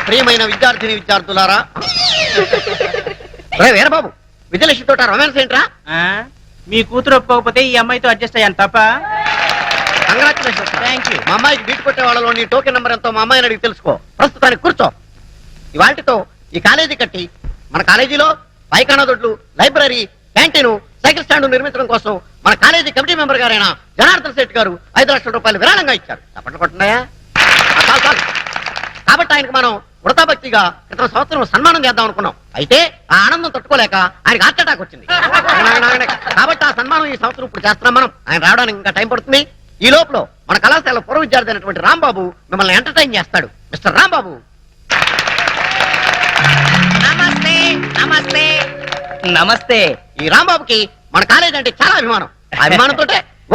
ప్రియమైన విద్యార్థిని విద్యార్థులారా, వీరబాబు విజయలక్ష్మితో రొమాన్స్ ఏంట్రా? మీ కూతురు ఒప్పుకోకపోతే ఈ అమ్మాయితో అడ్జస్ట్ అయ్యాను తప్ప. కంగ్రాచులేషన్స్. Thank you. మా అమ్మాయికి బీట్ కొట్టే వాళ్ళలో నీ టోకెన్ నెంబర్ ఎంతో మా అమ్మాయిని అడిగి తెలుసుకో. ప్రస్తుతానికి కూర్చో. ఇవాటితో ఈ కాలేజీ కట్టి మన కాలేజీలో పైకానా దొడ్లు, లైబ్రరీ, క్యాంటీన్, సైకిల్ స్టాండ్ నిర్మించడం కోసం మన కాలేజీ కమిటీ మెంబర్ గారైన జనార్దన్ శెట్టి గారు 5 లక్షల రూపాయలు విరాళంగా ఇచ్చారు. తప్పట్లు కొట్టున్నాయా? కాబట్టి ఆయనకు మనం వృతాభక్తిగా క్రితం సంవత్సరం సన్మానం చేద్దాం అనుకున్నాం. అయితే ఆ ఆనందం తట్టుకోలేక ఆయనకు హార్ట్ అటాక్ వచ్చింది. కాబట్టి ఆ సన్మానం ఈ సంవత్సరం ఇప్పుడు చేస్తున్నాం మనం. ఆయన రావడానికి ఇంకా టైం పడుతుంది. ఈ లోపల మన కళాశాల పూర్వ విద్యార్థి అయినటువంటి రాంబాబు మిమ్మల్ని ఎంటర్టైన్ చేస్తాడు. మిస్టర్ రాంబాబు. నమస్తే. నమస్తే. నమస్తే. ఈ రాంబాబుకి మన కాలేజ్ అంటే చాలా అభిమానం. ఆ అభిమానంతో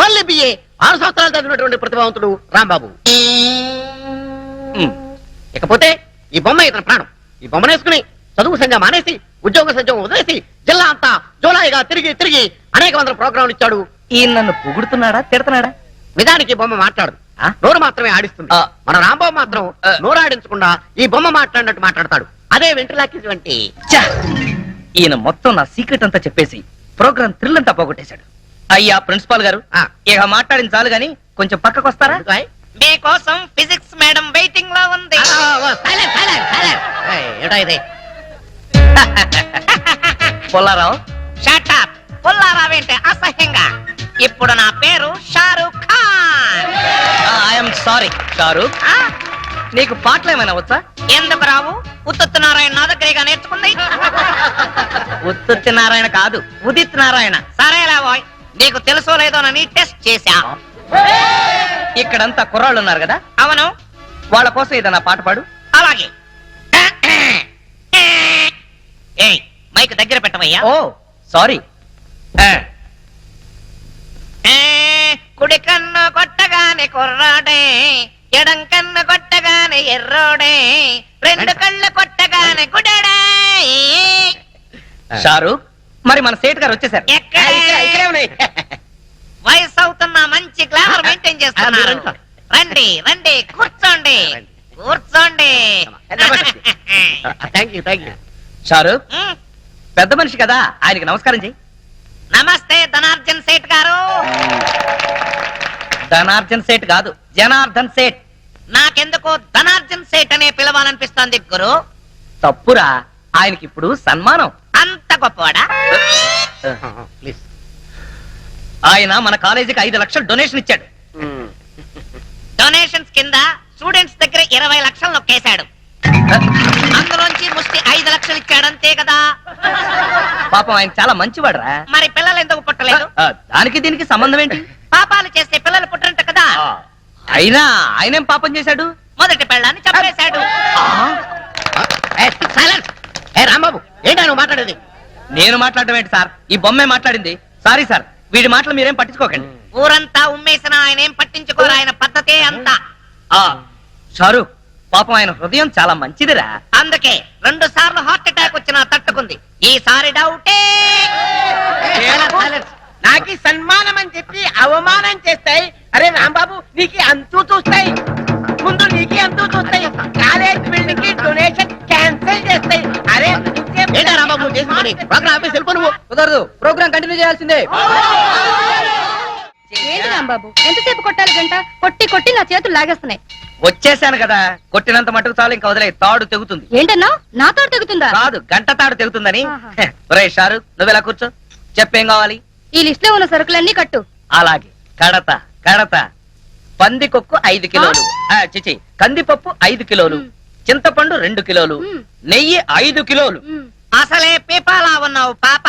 ఓన్లీ బిఏ 6 సంవత్సరాలు చదివినటువంటి ప్రతిభావంతుడు రాంబాబు. ఇకపోతే ఈ బొమ్మ ఇతని ప్రాణం. ఈ బొమ్మను వేసుకుని చదువు సంజ మానేసి ఉద్యోగ సంజం వదిలేసి జిల్లా అంతా జోలాయిగా తిరిగి తిరిగి అనేక వందల ప్రోగ్రాంలు ఇచ్చాడు. ఈయన నన్ను పొగుడుతున్నాడా తిడతాడా? నిజానికి ఈ బొమ్మ మాట్లాడదు, నోరు మాత్రమే ఆడిస్తుంది. మన రాంబాబు మాత్రం నోరు ఆడించకుండా ఈ బొమ్మ మాట్లాడినట్టు మాట్లాడతాడు. అదే వెంట్రులాకి వంటి. ఈయన మొత్తం నా సీక్రెట్ అంతా చెప్పేసి ప్రోగ్రామ్ థ్రిల్ అంతా పోగొట్టేశాడు. అయ్యా ప్రిన్సిపాల్ గారు, ఇక మాట్లాడిన చాలు గాని కొంచెం పక్కకు వస్తారా? మీకోసం ఫిజిక్స్ మేడం వెయిటింగ్ లో ఉంది. పొల్లారావు. Shut up. పుల్లారావేంటే అసహ్యంగా. ఇప్పుడు నా పేరు షారూక్ ఖాన్. I'm sorry Shahrukh. నీకు పాటలు ఏమైనా వచ్చా? ఎందుకు రావు? ఉత్తు నారాయణ నా దగ్గరగా నేర్చుకుంది. ఉత్తుత్తి నారాయణ కాదు, ఉదిత్ నారాయణ. సరేలా బాయ్, నీకు తెలుసో లేదోనని టెస్ట్ చేశా. ఇక్కడంతా కుర్రాళ్ళు ఉన్నారు కదా? అవును. వాళ్ళ కోసం ఏదైనా పాట పాడు. అలాగే. ఏయ్, మైక్ దగ్గర పెట్టవయ్యా. ఓ సారీ. కుడి కన్ను కొట్టగానే కుర్రాడే, ఎడం కన్ను కొట్టగానే ఎర్రోడే, 2 కళ్ళు కొట్టగానే గుడడే. షారూక్, మరి మన సేట్ గారు వచ్చేసారు. వయసు అవుతున్న మంచి గ్లామర్ మెయింటైన్ చేస్తున్నారు. రండి రండి, కూర్చోండి కూర్చోండి. షారూక్ పెద్ద మనిషి కదా, ఆయనకి నమస్కారం చెయ్యి. నమస్తే ధనార్జన్ సేట్ గారు. ధనార్జన్ సేట్ కాదు, జనార్దన్ సేట్. నాకెందుకో ధనార్జన్ సేట్ అనే పిలవాలనిపిస్తోంది గురు. తప్పురా, ఆయనకి ఇప్పుడు సన్మానం. అంత గొప్పవాడా? ఆయన మన కాలేజీకి 5 లక్షలు డొనేషన్ ఇచ్చాడు. డొనేషన్స్ కింద స్టూడెంట్స్ దగ్గర 20 లక్షలు నొక్కేశాడు. అందులోంచి ముష్టి 5 లక్షలు ఇచ్చాడు, అంతే కదా? పాపం ఆయన చాలా మంచివాడురా. మరి పిల్లలు ఎందుకు పుట్టలేదు? దానికి దీనికి సంబంధం ఏంటి? పాపాలు చేస్తే పిల్లలు పుట్టరంట కదా. అయినా ఆయనేం పాపం చేశాడు? మొదటి పెళ్ళాన్ని చంపేశాడు. రాంబాబు, ఏంటా నువ్వు మాట్లాడేది? నేను మాట్లాడడం ఏంటి సార్, ఈ బొమ్మే మాట్లాడింది. సారీ సార్, వీడి మాటలు మీరేం పట్టించుకోకండి. ఊరంతా ఉమ్మేసిన ఆయన ఏం పట్టించుకోరు, ఆయన పద్ధతే అంతా. షారూక్, పాపం ఆయన హృదయం చాలా మంచిదిరా. అందుకే 2 సార్లు హార్ట్ అటాక్ వచ్చినా తట్టుకుంది. ఈసారి డౌటే. నాకు సన్మానం అని చెప్పి అవమానం చేస్తాయి. అరే రాంబాబు, నీకు అంతూ చూస్తాయి. ముందు నీకు అంతూ చూస్తాయి. కాలేజ్ బిల్డింగ్ కి డొనేషన్ క్యాన్సిల్ చేస్తాయి. అరే రాంబాబు చేసుకుని ప్రోగ్రామ్ ఆఫీస్ వెళ్ళిపో. నువ్వు కుదరదు, ప్రోగ్రామ్ కంటిన్యూ చేయాల్సిందే. ఏంటి రాంబాబు, ఎంతసేపు కొట్టాలి? గంట కొట్టి కొట్టి నా చేతులు లాగేస్తున్నాయి. వచ్చేసాను కదా, కొట్టినంత మటుకు చాలు, ఇంకా వదిలే. తాడు తెగుతుంది. ఏంటన్నా, నాతో తెగుతుందా? కాదు, గంట తాడు తెగుతుందని. ఒరేయ్ షారూక్, నువ్వెలా కూర్చో, చెప్పేం కావాలి? ఈ లిస్ట్ లో ఉన్న సరుకులన్నీ కట్టు. అలాగే. కడత కడత. పందికొక్కు 5 కిలోలు, చిచి కందిపప్పు 5 కిలోలు, చింతపండు 2 కిలోలు, నెయ్యి 5 కిలోలు. అసలే పీపాలా ఉన్నావు పాప,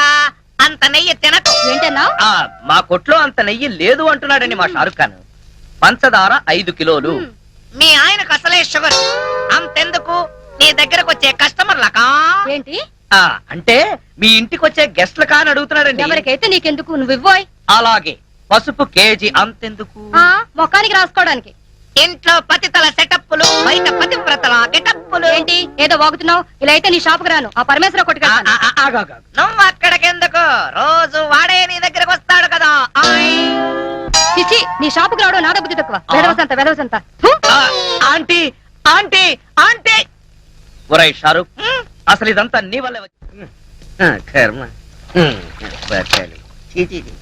అంత నెయ్యి తినకు. ఏంటన్నా? మా కొట్లో అంత నెయ్యి లేదు అంటున్నాడండి మా షారుఖ్ ఖాన్. పంచదార 5 కిలోలు. మీ ఆయనకు అసలే షుగర్. అంతెందుకు, నీ దగ్గరకు వచ్చే కస్టమర్లకా? ఏంటి అంటే మీ ఇంటికి వచ్చే గెస్ట్ల కాని అడుగుతున్నాడండి. ఎవరికైతే నీకెందుకు, నువ్వు ఇవ్వోయ్. అలాగే. పసుపు కేజీ అంతెందుకు? మొక్కానికి రాసుకోవడానికి. ఇంట్లో పతితల సెటప్పులు బయట పతివ్రతల గెటప్పులు. ఏంటి ఏదో వాగుతున్నావు? ఇలా అయితే నీ షాపుకి రాను, ఆ పరమేశ్వర కొట్టుకెళ్తాను. నువ్వు అక్కడికెందుకు? రోజు వాడే నీ దగ్గరకు వస్తాడు కదా. ఆయ్. చిచి, నీ షాపుకి రావడం నా బుద్ధి తక్కువ. వెదవసంత ఆంటీ ఆంటీ ఆంటీ ఒరై షారూక్, అసలు ఇదంతా నీ వల్ల కర్మ బతకాలి. చీ, చీ, చీ.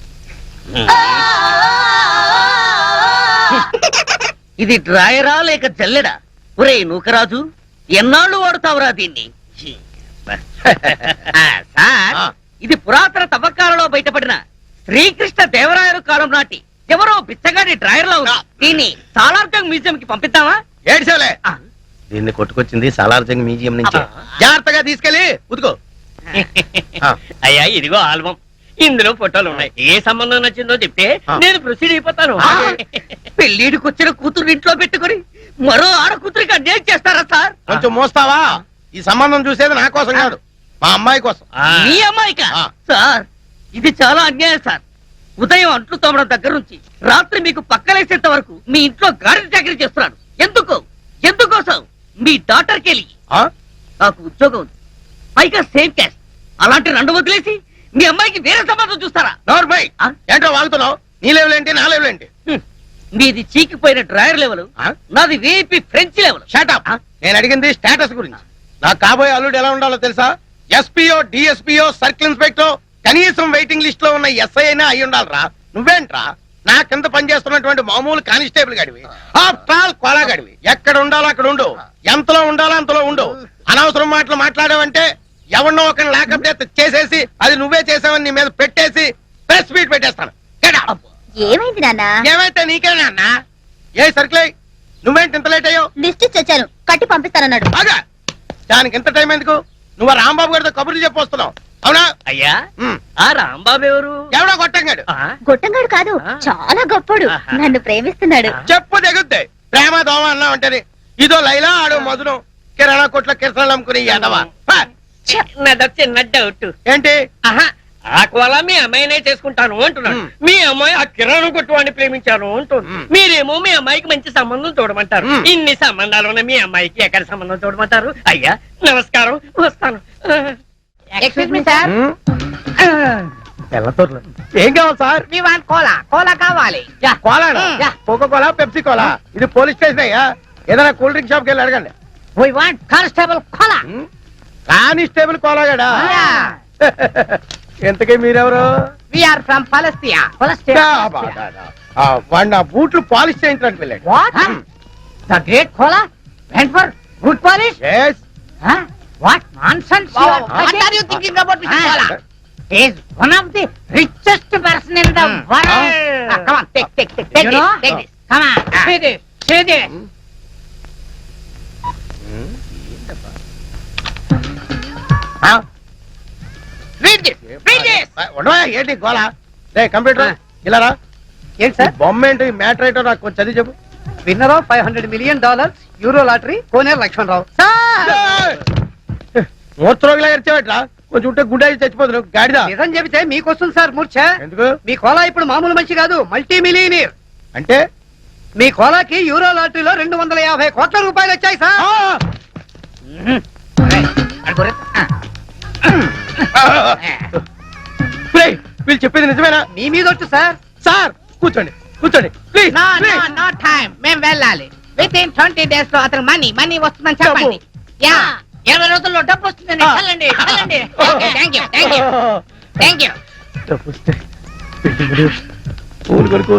ఇది డ్రాయరా లేక జల్లెడా? ఒరేయ్ నూకరాజు, ఎన్నాళ్ళు వాడుతావురా దీన్ని? సార్, ఇది పురాతన తవ్వకాలలో బయటపడిన శ్రీకృష్ణ దేవరాయలు కాలం నాటి ఎవరో బిచ్చగాడి డ్రాయర్ లో ఉంది. దీన్ని సాలార్జంగ్ మ్యూజియం కి పంపిద్దామా? ఏడ్చాలే. దీన్ని కొట్టుకొచ్చింది సాలార్జంగ్ మ్యూజియం నుంచి. జాగ్రత్తగా తీసుకెళ్ళి ఉతుకో. అయ్యా ఇదిగో ఆల్బమ్, ఇందులో ఫోటోలు ఉన్నాయి. ఏ సంబంధం నచ్చిందో చెప్తే నేను ప్రొసీడ్ అయిపోతాను. పెళ్లిడికి వచ్చిన కూతురు ఇంట్లో పెట్టుకుని మరో ఆడ కూతురికి అన్యాయం చేస్తారా సార్? కొంచెం మోస్తావా? ఈ సంబంధం చూసేది నా కోసం కాదు, మా అమ్మాయి కోసం. మీ అమ్మాయికా? ఆ. సార్, ఇది చాలా అన్యాయం సార్. ఉదయం అంట్లు తోమడం దగ్గర నుంచి రాత్రి మీకు పక్కలేసేంత వరకు మీ ఇంట్లో గాడి చాకరీ చేస్తున్నాడు. ఎందుకోసం? మీ డాక్టర్ కెళ్ళి ఆ? నాకు ఉద్యోగం ఉంది, పైగా సేమ్ క్యాస్ట్. అలాంటి రెండు వదిలేసి మీ అమ్మాయికి వేరే సంబంధం చూస్తారా? నోర్మై, ఆ? ఏంటో వాగుతున్నావు? నీ లెవెల్ నా లెవెల్ మీది చీకిపోయిన డ్రాయర్ లెవెల్, ఆ? నాది వేపి ఫ్రెంచ్ లెవెల్. షాటప్. నేను అడిగింది స్టేటస్ గురించి. నా కాబోయే అల్లుడు ఎలా ఉండాలో తెలుసా? ఎస్పీఓ, డిఎస్పీఓ, సర్కిల్ ఇన్స్పెక్టర్, కనీసం వెయిటింగ్ లిస్ట్ లో ఉన్న ఎస్ఐ అయినా అయి ఉండాలరా. నువ్వేంట్రా నా కింద పనిచేస్తున్నటువంటి మామూలు కానిస్టేబుల్ గడివి. ఆఫ్టర్ ఆల్ కోలా గడివి. ఎక్కడ ఉండాలో అక్కడ ఉండు, ఎంతలో ఉండాలో అంతలో ఉండు. అనవసరం మాటలు మాట్లాడావంటే ఎవరినో ఒకరిని లాకప్ చేసేసి అది నువ్వే చేసావని నీ మీద పెట్టేసి ప్రెస్ మీట్ పెట్టేస్తాను. Get out. ఏమైంది నాన్న? ఏమైతే నీకేనా అన్న? ఏ సర్కిల్ నువ్వేంటి ఇంత లేట్ అయ్యో? లిస్ట్ ఇచ్చి వచ్చాను, కట్టి పంపిస్తానన్నాడు. బాగా దానికి ఎంత టైం ఎందుకు? నువ్వు ఆ రాంబాబు గారితో కబుర్లు చెప్పొస్తున్నావు అవునా? అయ్యా, ఉమ్. ఆ రాంబాబు ఎవరు? ఎవడో కొట్టంగాడు. గొట్టంగాడు కాదు, చాలా గొప్పడు, నన్ను ప్రేమిస్తున్నాడు. చెప్పు దిగుద్ది. ప్రేమ దోమ అన్నా ఉంటది. ఇదో లైలా ఆడు మధురం కిరాణా కొట్ల కిరసనాలు అమ్ముకుని ఎదవా. నాదో చిన్న డౌట్. ఏంటి? ఆహా, ఆ కోలా మీ అమ్మాయినే చేసుకుంటాను అంటున్నాడు. మీ అమ్మాయి ఆ కిరాణం కొట్టువాడిని ప్రేమించాను అంటుంది. మీరేమో మీ అమ్మాయికి మంచి సంబంధం చూడమంటారు. ఇన్ని సంబంధాలు ఉన్న మీ అమ్మాయికి ఎక్కడ సంబంధం చూడమంటారు? అయ్యా నమస్కారం, వస్తాను. ఎక్స్క్యూజ్ మీ సార్, ఏం కావాలి sir? We want Kola. Kola కావాలి. కోలానా? Coca Cola, Pepsi cola. ఇది పోలీస్ స్టేషన్ అయ్యా. ఏదైనా కూల్ డ్రింక్ షాప్కి వెళ్ళి అడగండి. We want constable Kola. Constable కోలాగాడా? ఎంతకీ మీరెవరు? వి ఆర్ ఫ్రమ్ పలస్తియా. వాడు నా బూట్లు పాలిష్ చేయించడానికి వెళ్ళాడు. What? The great Kola went for good polish? Yes. What nonsense you are talking? What are you thinking about Mr. Kola? He is one of the richest person in the world. Come on, take this, take this. Come on, see this, see this. Read this, read this. ఉండవా? ఏంటి గోళ? రే computer ఇలా రా. ఏంటి sir? బొమ్మ ఏంటి? Matter ఏంటో నాకు కొంచెం చదివి చెప్పు. Winner of $500 million euro lottery Koneru Lakshmanarao. మూర్చరోగిలా ఇచ్చేవట్రా? కొంచెం ఉంటే గుండె చచ్చిపోతున్నావు గాడిదా. నిజం చెబితే మీకు వస్తుంది సార్ మూర్ఛ. ఎందుకు? మీ కోలా ఇప్పుడు మామూలు మనిషి కాదు, మల్టీ మిలియనీర్. అంటే మీ కోలాకి యూరో లాటరీలో 250 కోట్ల రూపాయలు వచ్చాయి సార్. వీళ్ళు చెప్పేది నిజమేనా? మీ మీద వచ్చు సార్. సార్ కూర్చోండి, కూర్చోండి please. No, no, no time. మేము వెళ్ళాలి. Within 20 days లో అతను మనీ వస్తుందని చెప్పండి. యా, 20 రోజుల్లో డబ్బు వస్తుందని వెళ్ళండి, వెళ్ళండి. Thank you, thank you, thank you. పూలు కొనుక్కో.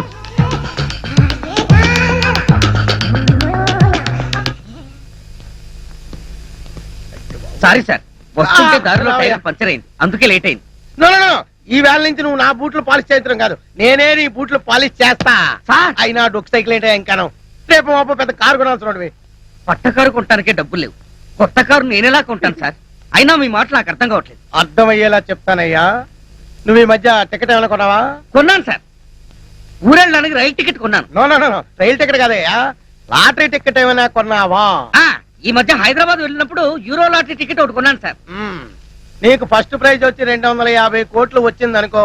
సారీ సార్, వస్తుంటే దారిలో టైర్ పంచర్ అయింది, అందుకే లేట్ అయింది. నో నో నో, ఈ వేళ నుంచి నువ్వు నా బూట్లు పాలిష్ చేయించడం కాదు, నేనే నీ బూట్లు పాలిష్ చేస్తా. సార్. అయినా డొక్ సైకిల్ ఏంటో ఇంకాను. రేపు మాపో పెద్ద కారు కొనాల్సిన కొత్త కారు కొనటానికే డబ్బులు లేవు. కొత్త కారు నేనెలా కొంటాను సార్? అయినా మీ మాట నాకు అర్థం కావట్లేదు. అర్థమయ్యేలా చెప్తానయ్యా. నువ్వు ఈ మధ్య టికెట్ ఏమైనా కొన్నావా? కొన్నాను సార్, ఊరెళ్ళడానికి రైలు టికెట్ కొన్నాను. నో నో నో, రైలు టికెట్ కాదయ్యా, లాటరీ టికెట్ ఏమైనా కొన్నావా? ఈ మధ్య హైదరాబాద్ వెళ్ళినప్పుడు యూరో లాటరీ టికెట్ ఒకటి కొన్నాను సార్. నీకు ఫస్ట్ ప్రైజ్ వచ్చి 250 కోట్లు వచ్చింది అనుకో,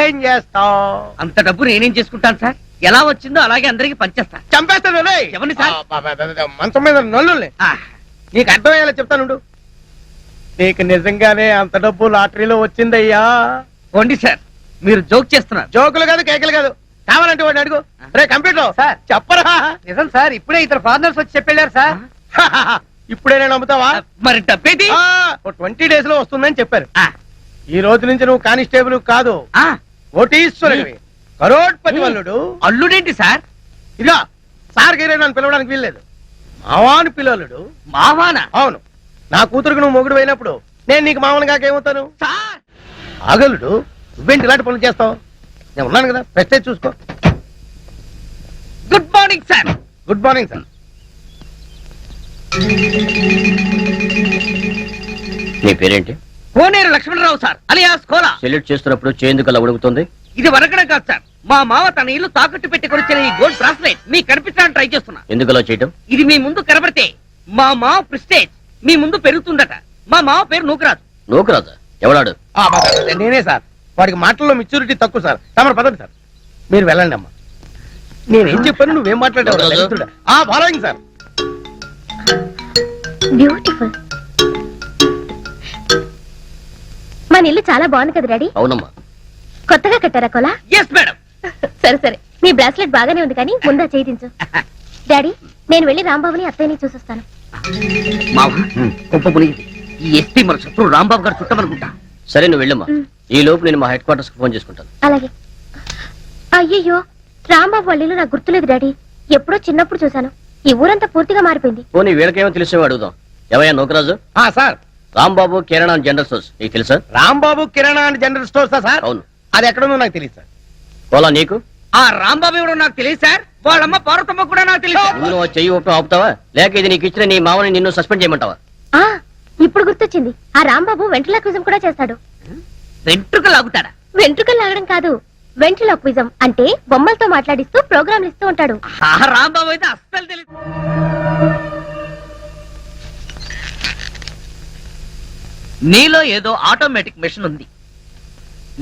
ఏం చేస్తావు? అంత డబ్బు నేనేం చేసుకుంటాను సార్? ఎలా వచ్చిందో అలాగే అందరికి పంచేస్తా. చంపేస్తాను రేయ్. ఎవరిని సార్? మంచం మీద నల్లుల్ని ఆ, నీకు అర్థమయ్యేలా చెప్తానుండు. నీకు నిజంగానే అంత డబ్బు లాటరీలో వచ్చిందయ్యా. పోండి సార్, మీరు జోక్ చేస్తున్నారు. జోకులు కాదు, కేకలు కాదు. కావాలంటే వాడిని అడుగు. రే కంప్యూటర్ సార్. చెప్పరా. నిజం సార్, ఇప్పుడే ఇద్దరు ఫారినర్స్ వచ్చి చెప్పెళ్ళారు సార్. ఇప్పుడే నేను నమ్ముతావా? మరి డబ్బేది? 20 days లో వస్తుందని చెప్పారు. ఆ, ఈ రోజు నుంచి నువ్వు కానిస్టేబుల్ కాదు, ఆ, కోటీశ్వరుడివి, కరోడ్పతి వల్లుడు. అల్లుడేంటి సార్? ఇదిగా సార్ గైరే నన్ను పిలవడానికి వీల్లేదు. మావాను పిల్లలుడు. మావానా? అవును, నా కూతురుకు నువ్వు మొగుడు అయినప్పుడు నేను నీకు మామూలు కాకేమవుతాను? సార్ ఆగలుడు, నువ్వేంటి ఇలాంటి పనులు చేస్తావు? నేను ఉన్నాను కదా, ప్రెస్టేజ్ చూసుకో. Good morning sir. Good morning sir. నీ పేరేంటి? Koneru Lakshmanarao sir, alias Kola. Salute చేస్తున్నప్పుడు చేందుకు అలా ఉడుకుతుంది? ఇది వరకడం కాదు సార్, మా మావ తన ఇల్లు తాకట్టు పెట్టి కొనిచ్చిన ఈ గోల్డ్ బ్రాస్లెట్ మీకు కనిపించడానికి ట్రై చేస్తున్నా. ఎందుకు అలా చేయటం? ఇది మీ ముందు కనబడితే మా మావ ప్రెస్టేజ్ మీ ముందు పెరుగుతుందట. మా మావ పేరు నూకరాజు. నూకరాజా? ఎవడాడు? నేనే సార్. వాడికి మాటల్లో మెచ్యూరిటీ తక్కువ సార్. తమరు పదండి సార్, మీరు వెళ్ళండి అమ్మా. నేనేం చెప్పాను, నువ్వేం మాట్లాడావు? Following sir. బ్యూటిఫుల్. మన ఇల్లు చాలా బాగుంది కదా డాడీ? అవునమ్మా. కొత్తగా కట్టారా కోలా? Yes madam. సరే సరే, నీ బ్రాస్లెట్ బాగానే ఉంది కానీ ముందా చేయించు. డాడీ, నేను వెళ్ళి రాంబాబుని అత్తయ్యని చూసొస్తాను. మావ గొప్ప మునిగింది. ఈ ఎస్పీ మన శత్రువు రాంబాబు గారు చుట్టమనుకుంటా. సరే నువ్వు వెళ్ళమ్మా. ఈ లోపు నేను మా హెడ్ క్వార్టర్స్ కి ఫోన్ చేసుకుంటాను. అలాగే. అయ్యయ్యో, రాంబాబు వాళ్ళ ఇల్లు నాకు గుర్తులేదు డాడీ. ఎప్పుడో చిన్నప్పుడు చూశాను. ఈ ఊరంతా పూర్తిగా మారిపోయింది. పోనీ వీళ్ళకేమో తెలిసేవో అడుగుదాం. ఎవయ్యా నూకరాజు? సార్, రాంబాబు కిరాణా జనరల్ స్టోర్స్ నీకు తెలుసా? రాంబాబు కిరాణా అండ్ జనరల్ స్టోర్సా సార్? అవును. అది ఎక్కడుందో నాకు తెలియదు సార్. పోలా నీకు? ఆ రాంబాబు ఎవడో నాకు తెలియదు సార్. వాళ్ళమ్మ పార్వతమ్మ కూడా నాకు తెలియదు. నువ్వు చెయ్యి ఊపి ఆపుతావా, లేక ఇది నీకు ఇచ్చిన నీ మామని నిన్ను సస్పెండ్ చేయమంటావా? ఆ ఇప్పుడు గుర్తొచ్చింది. ఆ రాంబాబు వెంట్రులాక్విజం కూడా చేస్తాడు. వెంట్రుక లాగుతాడా? వెంట్రుకలు లాగడం కాదు, వెంట్రులాక్విజం అంటే బొమ్మలతో మాట్లాడిస్తూ ప్రోగ్రాంలు ఇస్తూ ఉంటాడు. ఆ రాంబాబు అయితే అస్సలు తెలియదు. నీలో ఏదో ఆటోమేటిక్ మెషిన్ ఉంది.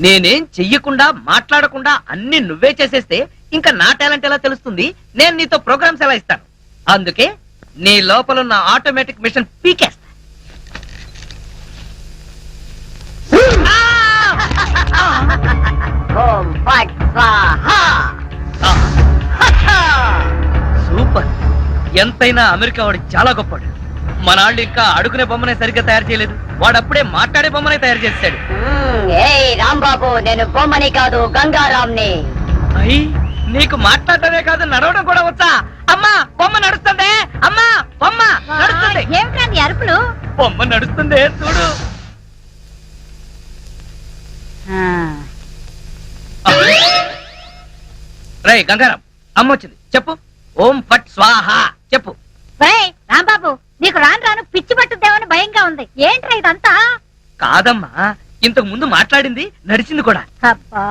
నేనేం చెయ్యకుండా మాట్లాడకుండా అన్ని నువ్వే చేసేస్తే ఇంకా నా టాలెంట్ ఎలా తెలుస్తుంది? నేను నీతో ప్రోగ్రామ్స్ ఎలా ఇస్తాను? అందుకే నీ లోపల ఉన్న ఆటోమేటిక్ మిషన్ పీకేస్తా. సూపర్. ఎంతైనా అమెరికా వాడు చాలా గొప్పవాడు. మన వాళ్ళు ఇంకా అడుగునే బొమ్మనే సరిగ్గా తయారు చేయలేదు. వాడు అప్పుడే మాట్లాడే బొమ్మనే తయారు చేస్తాడు. రాంబాబు, నేను బొమ్మని కాదు గంగారాంని. అయ్యి, నీకు మాట్లాడటమే కాదు నడవడం కూడా వచ్చా? అమ్మా బొమ్మ నడుస్తుంది. అమ్మా బొమ్మ నడుస్తుంది. ఏమిటండి అరుపులు? బొమ్మ నడుస్తుంది చూడు. రే గంగారాం, అమ్మ వచ్చింది. చెప్పు. ఓం ఫట్ స్వాహ చెప్పు. రాంబాబు, నీకు రాను రాను పిచ్చి పట్టుద్దేమని భయంగా ఉంది. ఏంట్రా ఇదంతా? కాదమ్మా, ఇంతకు ముందు మాట్లాడింది నడిచింది కూడా. అబ్బా,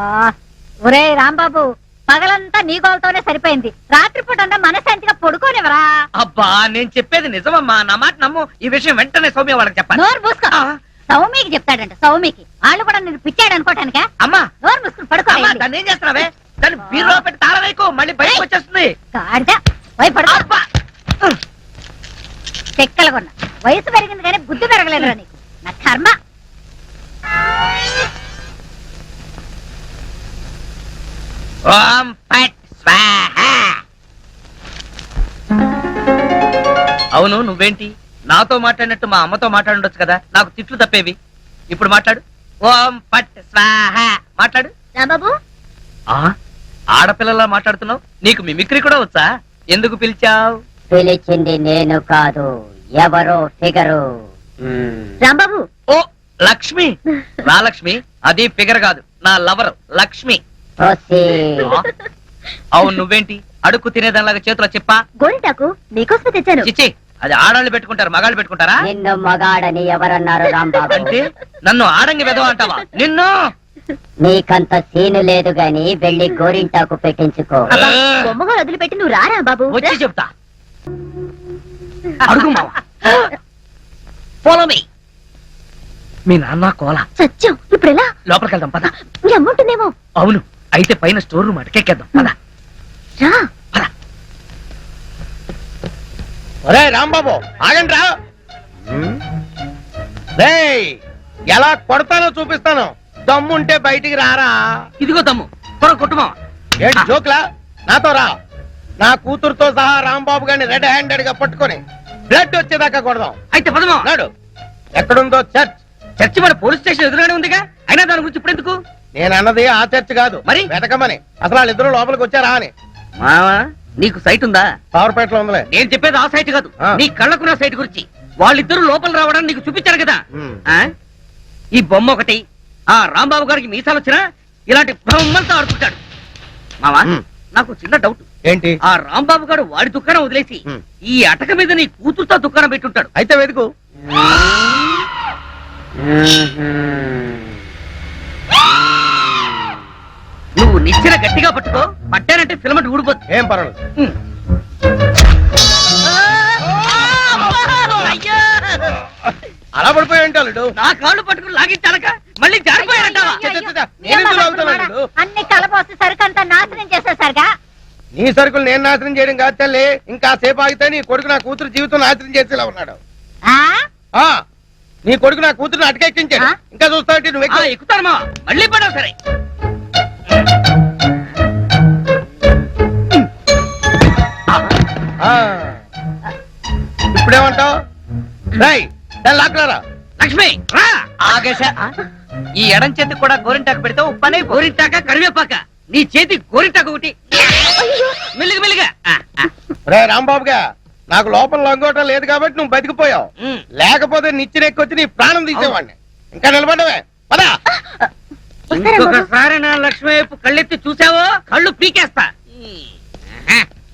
ఒరే రాంబాబు, పగలంతా నీ గోలతోనే సరిపోయింది. రాత్రిపూట మనశాంతిగా పడుకోనివరా? అబ్బా, నేను చెప్పేది నిజమమ్మా, నా మాట నమ్ము. ఈ విషయం వెంటనే సౌమ్య వాళ్ళకి చెప్పాలి. నోరు మూసుకో. సౌమికి చెప్తాడంట. సౌమికి వాళ్ళు కూడా నేను పిచ్చాడు అనుకోటానికా? అమ్మా నోరు మూసుకుని పడుకో. అమ్మా, దాన్ని ఏం చేస్తున్నావే? దాన్ని బీరులో పెట్టి తాళం వేయకు, మళ్ళీ బయటకు వచ్చేస్తుంది. గాడిద, పోయి పడుకో. అబ్బా! చెక్కలగొన్న వయసు పెరిగింది కానీ బుద్ధి పెరగలేదురా నీకు. నా కర్మ. ఓం ఫట్ స్వాహ. అవును, నువ్వేంటి నాతో మాట్లాడినట్టు మా అమ్మతో మాట్లాడుండొచ్చు కదా, నాకు తిట్లు తప్పేవి. ఇప్పుడు మాట్లాడు. ఓం ఫట్ స్వాహ మాట్లాడు. రాంబాబు, ఆ ఆడపిల్లలా మాట్లాడుతున్నావు. నీకు మిమిక్రీ కూడా వచ్చా? ఎందుకు పిలిచావు? పిలిచింది నేను కాదు, ఎవరో ఫిగరు. రాంబాబు, ఓ లక్ష్మి. రా లక్ష్మి, అది ఫిగర్ కాదు, నా లవర్ లక్ష్మి. అవును, నువ్వేంటి అడుక్కు తినేదానిలాగా చేతిలో చెప్పా? గోరింటాకు నీకోసమే తెచ్చాను. చిచ్చి, అది ఆడాళ్ళు పెట్టుకుంటారు, మగాళ్ళు పెట్టుకుంటారా? నిన్ను మగాడని ఎవరన్నారు రాంబాబు? అంటే నన్ను ఆడంగి వెదవ అంటావా? నిన్ను నీకంత సీను లేదు గాని వెళ్ళి గోరింటాకు పెట్టించుకో. అబ్బా, బొమ్మగా వదిలిపెట్టి నువ్వు రారా బాబు? వచ్చి చెప్తా. అడుగు మావా. Follow me. మీ నాన్న కోల. సత్యం, ఇప్పుడు ఎలా? లోపలికి వెళ్దాం పద. మీ అమ్ముంటుందేమో. అవును, అయితే పైన స్టోర్ రూమ్ అటకెక్కేద్దాం పద. రా ఒరే రాంబాబు ఆగండి రా రేయ్ ఎలా కొడతానో చూపిస్తాను దమ్ముంటే బయటికి రారా ఇదిగో తమ్ము త్వర కొట్టుమా ఏంటి జోక్లా నాతో రా నా కూతురుతో సహా రాంబాబు గారిని రెడ్ హ్యాండెడ్ గా పట్టుకొని బ్లడ్ వచ్చేదాకా కొడదాం అయితే పదమా నాడు ఎక్కడుందో చర్చ్ చర్చి మన పోలీస్ స్టేషన్ ఎదురుగానే ఉందిగా అయినా దాని గురించి ఇప్పుడు ఎందుకు నేను అన్నది ఆ చర్చ్ కాదు మరి? వెతకమని అసలు వాళ్ళిద్దరూ లోపలికి వచ్చారా అని మావా నీకు సైట్ ఉందా పవర్పేటలో ఉందిలే నేను చెప్పేది ఆ సైట్ కాదు ఆ. నీ కళ్ళకున్న సైట్ గురించి వాళ్ళిద్దరూ లోపల రావడానికి నీకు చూపించారు కదా ఉమ్. ఆ? ఈ బొమ్మ ఒకటి ఆ రాంబాబు గారికి మీసాలు వచ్చినా ఇలాంటి బ్రహ్మంతో ఆడుకుంటాడు మావా ఉమ్. నాకు చిన్న డౌట్ ఏంటి ఆ రాంబాబు గారు వాడి దుకాణం వదిలేసి ఉమ్. ఈ అటక మీద నీ కూతురుతో దుకాణం పెట్టుంటాడు అయితే వెతుకు నువ్వు నిచ్చెన గట్టిగా పట్టుకో పట్టానంటే ఫిలమెంట్ ఊడిపోతుంది ఏం పర్వాలేదు ఉమ్. అయ్యో! అలా పడిపోయి ఉంటాడు నా కాళ్ళు పట్టుకుని లాగించాలక మళ్ళీ జారిపోయారంటావా అన్ని కలపోసి సరికంతా నాశనం చేసేసరిగా నీ సరుకులు నేను నాశనం చేయడం కాదు తల్లి ఇంకా సేపు ఆగితే నీ కొడుకు నా కూతురు జీవితం నాశనం చేసేలా ఉన్నాడు ఆ నీ కొడుకు నా కూతురుని అటకెక్కించాడు ఆ? ఇంకా చూస్తావంటే నువ్వు ఎక్కు. ఎక్కుతారు మా మళ్ళీ పడవు సరే ఆ. ఇప్పుడేమంటావు రాయ్ లాక్లారా లక్ష్మి రా ఆగేశ ఈ ఎడం చేతికి కూడా గోరింటాకు పెడితే ఉప్పనే గోరింటాక కరివేపాక నీ చేతి గోరింటాకు ఒకటి మెల్లిగా మెల్లిగా రే రాంబాబుగా నాకు లోపల లంగోటం లేదు కాబట్టి నువ్వు బతికిపోయావు ఉమ్. లేకపోతే నిచ్చినెక్కొచ్చి నీ ప్రాణం తీసేవాడిని ఇంకా నిలబడవే పదా ఇంకొకసారి నా లక్ష్మి వైపు కళ్ళెత్తి చూసావో కళ్ళు పీకేస్తా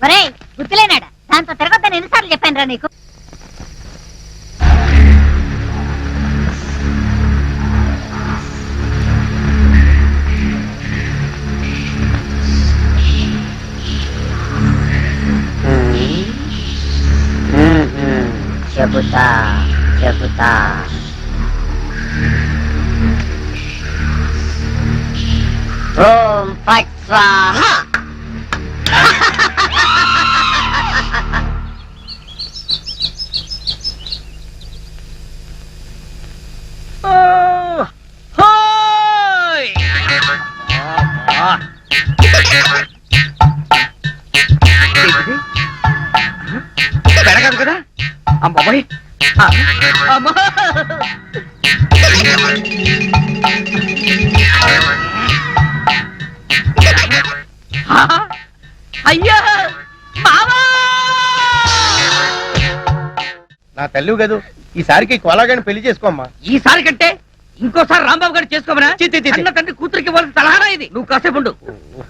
ఒరే గుర్తులేనాడా దాంతో తిరగద్దని ఎన్నిసార్లు చెప్పాను రా నీకు చెబుతా చెబుతా ఓం ఫట్ స్వాహ హోయ్! అబ్బా! ఏంటిది? పెడగదు కదా అమ్మాయి అమ్మా అయ్యా మావా నా తల్లి కదూ ఈసారికి కోలాగాని పెళ్లి చేసుకోమ్మా ఈసారి కంటే ఇంకోసారి రాంబాబు గారు చేసుకోమనా చి, చి, చి. అన్న తండ్రి కూతురికి ఇవ్వాల్సిన సలహానా ఇది నువ్వు కాసేపు ఉండు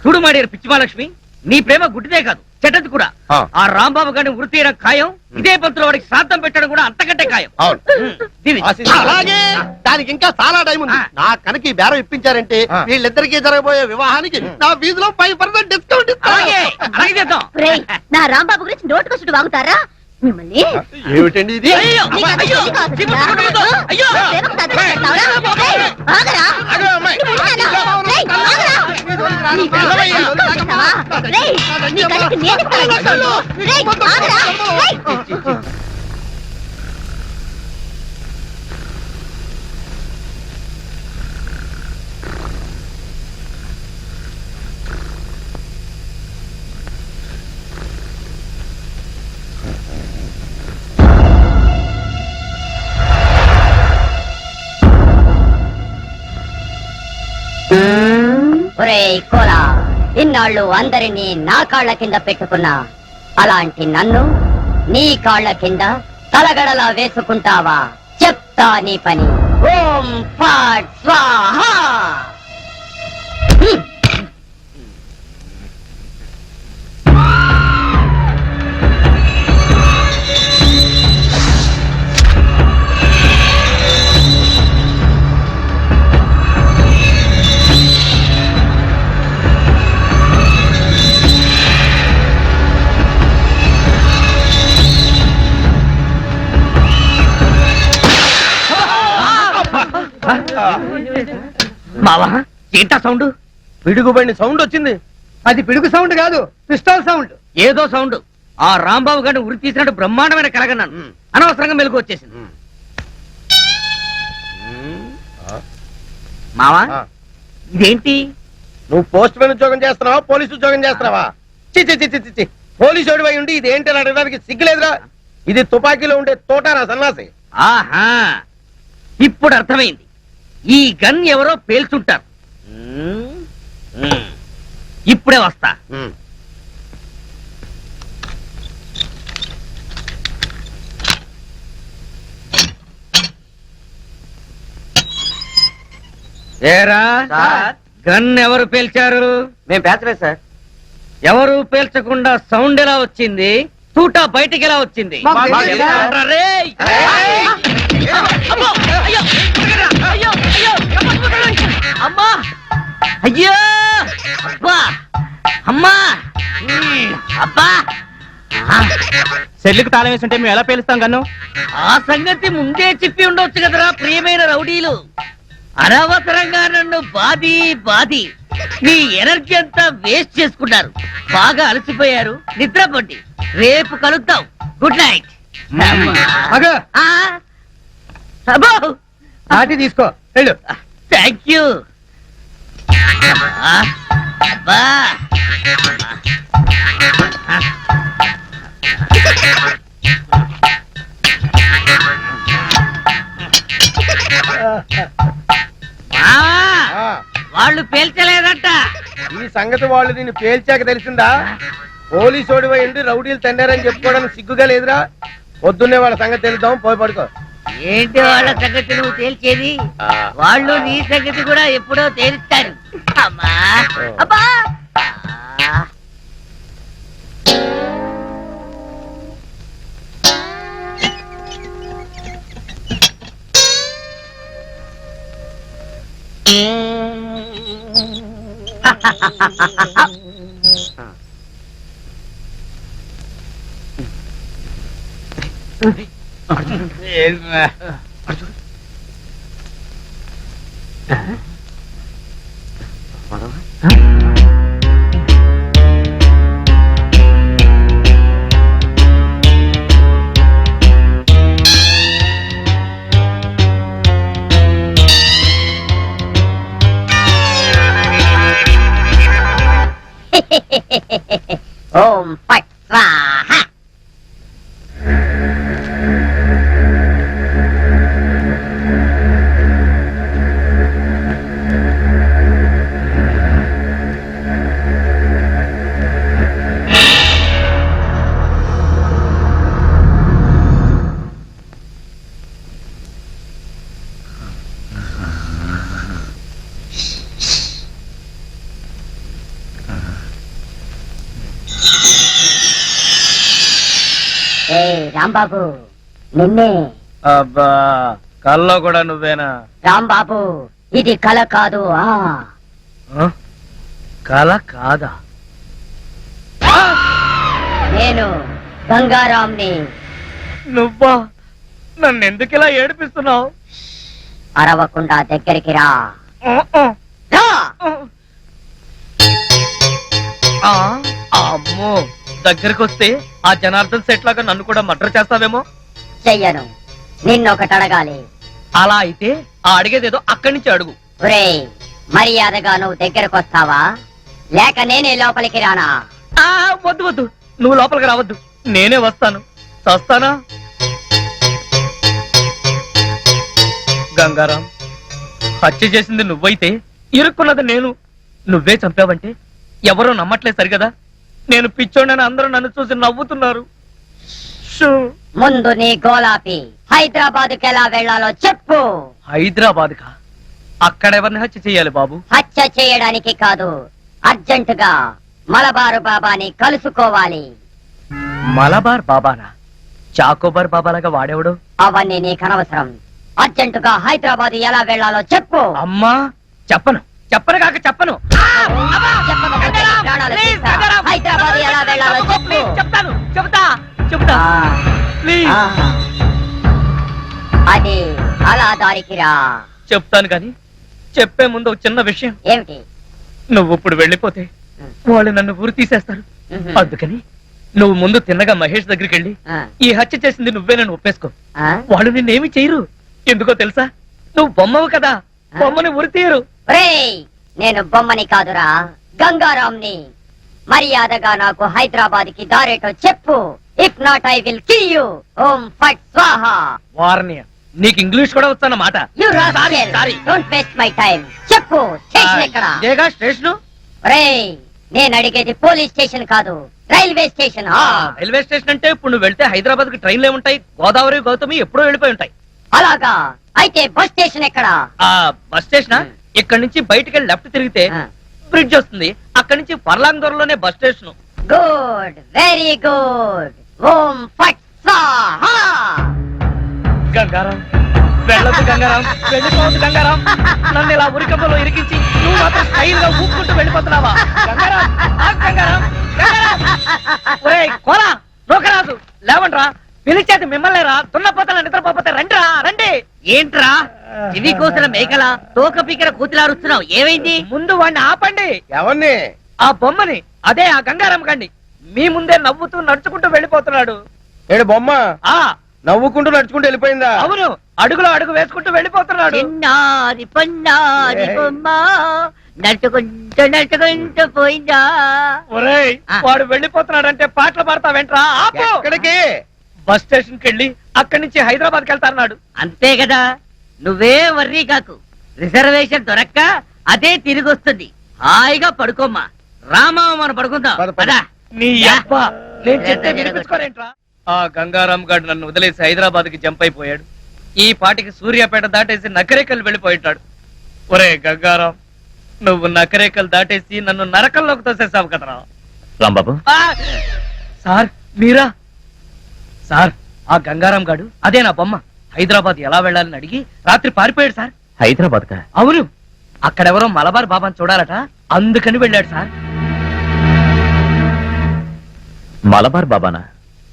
చూడు మాడేరు పిచ్చిమాలక్ష్మి నీ ప్రేమ గుడ్డిదే కాదు చెడ్డది కూడా ఆ. ఆ రాంబాబు గారిని వృత్తి చేయడం ఖాయం ఇదే పంతులు వాడికి శ్రాద్ధం పెట్టడం కూడా అంతకంటే ఖాయం అవును దీని- అలాగే దానికి ఇంకా చాలా టైం ఉంది ఆ. నా కనుక ఈ బేరం ఇప్పించారంటే ఆ. వీళ్ళిద్దరికీ జరగబోయే వివాహానికి నా ఫీజులో 5% డిస్కౌంట్ అలాగే అలాగే చేద్దాం రేయ్, నా రాంబాబు గురించి నోటుకొచ్చుడు వాగుతారా మిమ్మల్ని ఏమిటండి ఇది అయ్యో, నీకు అంత అయ్యో, తెలివి కాదు చిమ్మ కదా? కొట్టుకుంటూ, అయ్యో. ప్రేమకు తగ్గట్టు చేస్తావురా? రేయ్, ఆగరా? ఆగు, అమ్మాయి. నిన్ను విన్నానా? రేయ్, ఆగరా? నీ కళ్ళకి డిస్కౌంట్ ఇస్తావా? రేయ్, నీ కళ్ళకి నేను ఇస్తాను డిస్కౌంట్. రేయ్, ఆగరా? రేయ్. ఒరేయ్ కోలా ఇన్నాళ్ళు అందరినీ నా కాళ్ళ కింద పెట్టుకున్నా అలాంటి నన్ను నీ కాళ్ళ కింద తలగడలా వేసుకుంటావా చెప్తా నీ పని ఓం ఫట్ స్వాహ మావా ఏంటా సౌండ్ పిడుగుబడిన సౌండ్ వచ్చింది అది పిడుగు సౌండ్ కాదు, పిస్టల్ సౌండ్. ఏదో సౌండ్. ఆ రాంబాబు గారిని ఉరి తీసినట్టు బ్రహ్మాండమైన కలగన్నాను. అనవసరంగా మెలకు వచ్చేసింది. మావా, ఇదేంటి? నువ్వు పోస్ట్ మ్యాన్ ఉద్యోగం చేస్తున్నావా, పోలీసు ఉద్యోగం చేస్తున్నావా? చి చి చి చి చి, చి. పోలీసు ఓడివై ఉండి ఇది ఏంటి అని అడగడానికి సిగ్గులేదురా? ఇది తుపాకీలో ఉండే తోటారా సన్నాసి. ఆహా, ఇప్పుడు అర్థమైంది. ఈ గన్ ఎవరో పేల్చుంటారు. ఇప్పుడే వస్తా. ఏరా, గన్ ఎవరు పేల్చారు? మేము పేర్చలేదు సార్. ఎవరు పేల్చకుండా సౌండ్ ఎలా వచ్చింది? తూటా బయటికి ఎలా వచ్చింది? మాకు తెలియదు సార్. ఎవరా రేయ్? అమ్మో! అయ్యో! అయ్యో! అయ్యో! అమ్మా! అయ్యో! అబ్బా! అమ్మా! అబ్బా! సెల్లుకి తాళం వేస్తుంటే మేము ఎలా పేలుస్తాం గన్ను? ఆ సంగతి ముందే చెప్పి ఉండొచ్చు కదరా ప్రియమైన రౌడీలు. అనవసరంగా నన్ను బాది మీ ఎనర్జీ అంతా వేస్ట్ చేసుకున్నారు. బాగా అలసిపోయారు, నిద్రపోండి. రేపు కలుద్దాం. Good night. అగో, నాటి తీసుకో, వెళ్ళు. Thank you. అబ్బా, వాళ్ళు పేల్చలేదట. ఈ సంగతి వాళ్ళు నిన్ను పేల్చాక తెలిసిందా? పోలీసు ఓడివై ఉండి రౌడీలు తండారని చెప్పుకోవడానికి సిగ్గుగా లేదురా? పొద్దున్నే వాళ్ళ సంగతి తెలుద్దాం, పోయి పడుకో. ఏంటి వాళ్ళ సంగతి నువ్వు తేల్చేది? వాళ్ళు నీ సంగతి కూడా ఎప్పుడో తేలుస్తారు. అమ్మా, అబ్బా. ఓం ఫట్ స్వాహ. ఏ రాంబాబు, నిన్నే. అబ్బా, కల్లో కూడా నువ్వేనా? రాంబాబు, ఇది కల కాదు. కల కాదా? నేను గంగారాంని. నువ్వా? నన్ను ఎందుకు ఇలా ఏడిపిస్తున్నావు? అరవకుండా దగ్గరికి రా. రా. అమ్మో, దగ్గరికి వస్తే ఆ జనార్దన్ సెట్ లాగా నన్ను కూడా మర్డర్ చేస్తావేమో. చెయ్యను. నిన్నొకటి అడగాలి. అలా అయితే ఆ అడిగేదేదో అక్కడి నుంచి అడుగు. ఒరేయ్, మర్యాదగా నువ్వు దగ్గరకు వస్తావా, లేక నేనే లోపలికి రానా? వద్దు వద్దు, నువ్వు లోపలికి రావద్దు, నేనే వస్తాను. చస్తానా? గంగారాం, హత్య చేసింది నువ్వైతే ఇరుక్కున్నది నేను. నువ్వే చంపావంటే ఎవరో నమ్మట్లేదు సరిగదా? నేను పిచ్చోడని అందరూ నన్ను చూసి నవ్వుతున్నారు. ముందు నీ గోలాపి హైదరాబాద్కి ఎలా వెళ్లాలో చెప్పు. హైదరాబాద్ కా? అక్కడెవరిని హత్య చెయ్యాలి బాబు? హత్య చేయడానికి కాదు, అర్జెంటుగా మలబారు బాబాని కలుసుకోవాలి. మలబార్ బాబానా? చాకోబార్ బాబాలాగా వాడేవాడు? అవన్నీ నీకు అనవసరం. అర్జెంటుగా హైదరాబాద్ ఎలా వెళ్లాలో చెప్పు. అమ్మా, చెప్పను చెప్పను కాక చెప్పను. చెప్పకపోతే నీ ప్రాణాలు తీస్తా. హైదరాబాద్ ఎలా వెళ్లాలో చెప్పు. చెప్తాను, చెబుతా. ప్లీజ్. అది అలా దారికి రా. చెప్తాను కానీ చెప్పే ముందు ఒక చిన్న విషయం. ఏమిటి? నువ్వు ఇప్పుడు వెళ్ళిపోతే వాళ్ళు నన్ను ఊరు తీసేస్తారు. అందుకని నువ్వు ముందు తిన్నగా మహేష్ దగ్గరికి వెళ్ళి ఈ హత్య చేసింది నువ్వేనని ఒప్పేసుకో. వాళ్ళు నిన్నేమి చేయరు. ఎందుకో తెలుసా? నువ్వు బొమ్మవు కదా, బొమ్మని ఉరి తీయరు. ఒరేయ్, నేను బొమ్మని కాదురా, గంగారాంని. మర్యాదగా నాకు హైదరాబాద్ కి దారేటో చెప్పు. If not I will kill you. ఓం ఫట్ స్వాహా. వార్నియ, నీకు ఇంగ్లీష్ కూడా వచ్చానమాట. You rascal, don't waste my time. చెప్పు, స్టేషన్ ఎక్కడ? ఇదేగా స్టేషను. ఒరేయ్, నేను అడిగేది పోలీస్ స్టేషన్ కాదు, రైల్వే స్టేషన్. రైల్వే స్టేషన్ అంటే ఇప్పుడు నువ్వు వెళ్తే హైదరాబాద్ కి ట్రైన్లు ఏముంటాయి? గోదావరి గౌతమి ఎప్పుడో వెళ్ళిపోయి ఉంటాయి. అలాగా? అయితే బస్ స్టేషన్ ఎక్కడ? ఆ బస్ స్టేషన్ ఇక్కడ నుంచి బయటికి వెళ్ళి లెఫ్ట్ తిరిగితే బ్రిడ్జ్ వస్తుంది. అక్కడి నుంచి పర్లాంగ్ దూరంలోనే bus station. Good, very good. ఓం ఫట్ స్వాహా. గంగారాం, వెళ్ళొద్దు గంగారాం, వెళ్ళిపోవద్దు గంగారాం. నన్ను ఇలా ఉరికంపలో ఇరికించి నువ్వు మాత్రం స్టైల్ గా ఊపుకుంటూ వెళ్ళిపోతున్నావా? గంగారాం, ఆగు గంగారాం, గంగారాం. ఒరేయ్ కోలా, నూకరాజు, లేవండ్రా. పిలిచేది మిమ్మల్ని రా. దున్నపోతల నిద్రపోతే రండిరా, రండి. ఏంట్రా ఇవి కోసిన మేకల తోక పీకర కూతులారుస్తున్నావు? ఏమైంది? ముందు వాడిని ఆపండి. ఎవరిని? ఆ బొమ్మని, అదే ఆ గంగారాం గండి. మీ ముందే నవ్వుతూ నడుచుకుంటూ వెళ్ళిపోతున్నాడు. ఏడు బొమ్మ ఆ నవ్వుకుంటూ నడుచుకుంటూ వెళ్ళిపోయిందా? అవును, అడుగులో అడుగు వేసుకుంటూ వెళ్ళిపోతున్నాడు. చిన్నారి పొన్నారి బొమ్మ నడుచుకుంటూ నడుచుకుంటూ పోయిందా? ఒరేయ్, వాడు వెళ్ళిపోతున్నాడంటే పాటలు పాడతా వెంట్రా. ఆపు. ఎక్కడికి? బస్ స్టేషన్ కి వెళ్ళి అక్కడి నుంచి హైదరాబాద్ కి వెళ్తారన్నాడు. అంతే కదా, నువ్వే వర్రీ కాకు. రిజర్వేషన్ దొరక్క అదే తిరిగి వస్తుంది. హాయిగా పడుకోమ్మా. రామా మనం పడుకుందాం. పద, పద. పదా. నీ అబ్బా, నేను చెప్తే జరగదు. వినిపించుకోరేంట్రా? ఆ గంగారాం గారు నన్ను వదిలేసి హైదరాబాద్ కి జంప్ అయిపోయాడు. ఈ పాటికి సూర్యాపేట దాటేసి నకరేకల్ వెళ్ళిపోయింటాడు. ఒరే గంగారాం, నువ్వు నకరేకల్ దాటేసి నన్ను నరకంలోకి తోసేసావు కదరా. రాంబాబు, ఆ! సార్ మీరా? సార్, ఆ గంగారాం గాడు అదే నా బొమ్మ. హైదరాబాద్ ఎలా వెళ్ళాలని అడిగి రాత్రి పారిపోయాడు సార్. హైదరాబాద్ కా? అవును, అక్కడెవరో మలబార్ బాబాని చూడాలట, అందుకని వెళ్ళాడు సార్. మలబార్ బాబానా?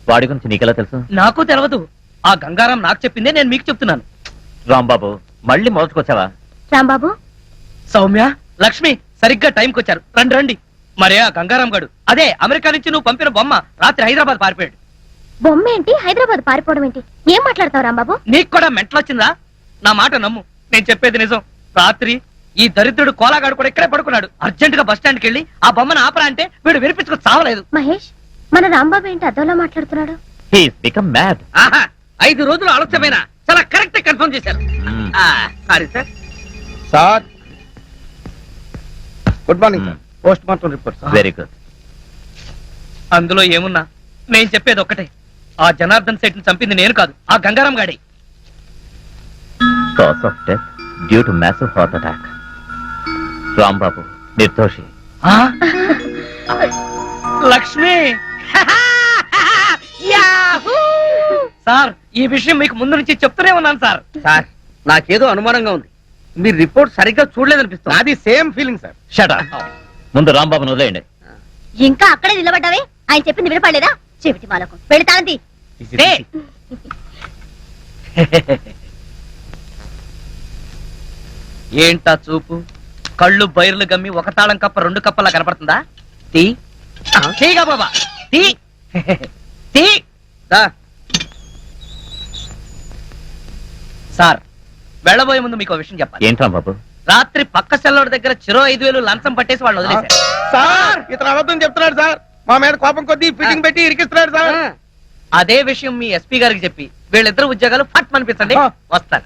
వాడి గురించి నీకెలా తెలుసు? నాకు తెలియదు. ఆ గంగారాం నాకు చెప్పిందే నేను మీకు చెప్తున్నాను. రాంబాబు, మళ్ళీ మొదటికొచ్చావా? రాంబాబు, సౌమ్య, లక్ష్మి సరిగ్గా టైంకి వచ్చారు. రండి రండి. మరే ఆ గంగారాం గాడు అదే అమెరికా నుంచి నువ్వు పంపిన బొమ్మ రాత్రి హైదరాబాద్ పారిపోయాడు. బొమ్మ ఏంటి? హైదరాబాద్ పారిపోవడం ఏంటి? ఏం మాట్లాడతావు రాంబాబు? నీకు కూడా మెంటలొచ్చిందా? నా మాట నమ్ము, నేను చెప్పేది నిజం. రాత్రి ఈ దరిద్రుడు కోలాగాడు కూడా ఇక్కడే పడుకున్నాడు. అర్జెంట్ గా బస్ స్టాండ్కి వెళ్ళి ఆ బొమ్మను ఆపరా అంటే వీడు వినిపించుకు చావలేదు. మహేష్, మన రాంబాబు ఏంటి అద్దంలో మాట్లాడుతున్నాడు? He's become mad. ఆహా, 5 రోజులు ఆలస్యమైన చాలా కరెక్ట్ కన్ఫర్మ్ చేశారు. Sorry sir. Sir, good morning sir. Post mortem report. Very good. అందులో ఏమున్నా నేను చెప్పేది ఒక్కటే, ఆ జనార్దన్ సెట్ ని చంపింది నేను కాదు, ఆ గంగారాం గాడి. Cause of death due to massive heart attack. Rambabu నిర్దోషి. లక్ష్మి, సార్ ఈ విషయం మీకు ముందు నుంచి చెప్తూనే ఉన్నాను సార్. సార్, నాకేదో అనుమానంగా ఉంది. మీరు రిపోర్ట్ సరిగ్గా చూడలేదనిపిస్తుంది. నాది same feeling sir. Shut up. ముందు రాంబాబును వదిలేయండి. ఇంకా అక్కడే నిలబడ్డావే? ఆయన చెప్పింది వినపడలేదా? చెవిటి మాలకు వెళతాంది. ఏంటా చూపు? కళ్ళు బైర్లు గమ్మి ఒక తాళం కప్ప 2 కప్పలా కనపడుతుందా? తీ తీగా బాబా, తీ తీ. సార్, వెళ్ళబోయే ముందు మీకు విషయం చెప్పాలి. ఏంటి రాంబాబు? రాత్రి పక్క సెల్లోడి దగ్గర చెరో 5,000 లంచం పట్టేసి వాళ్ళు వదిలేశారు. సార్, ఇతను అబద్ధం చెప్తున్నాడు సార్. మా మీద కోపం కొద్దీ ఫిట్టింగ్ పెట్టి ఇరికిస్తున్నాడు సార్. అదే విషయం మీ ఎస్పీ గారికి చెప్పి వీళ్ళిద్దరు ఉద్యోగాలు ఫట్ అనిపించండి. వస్తారు.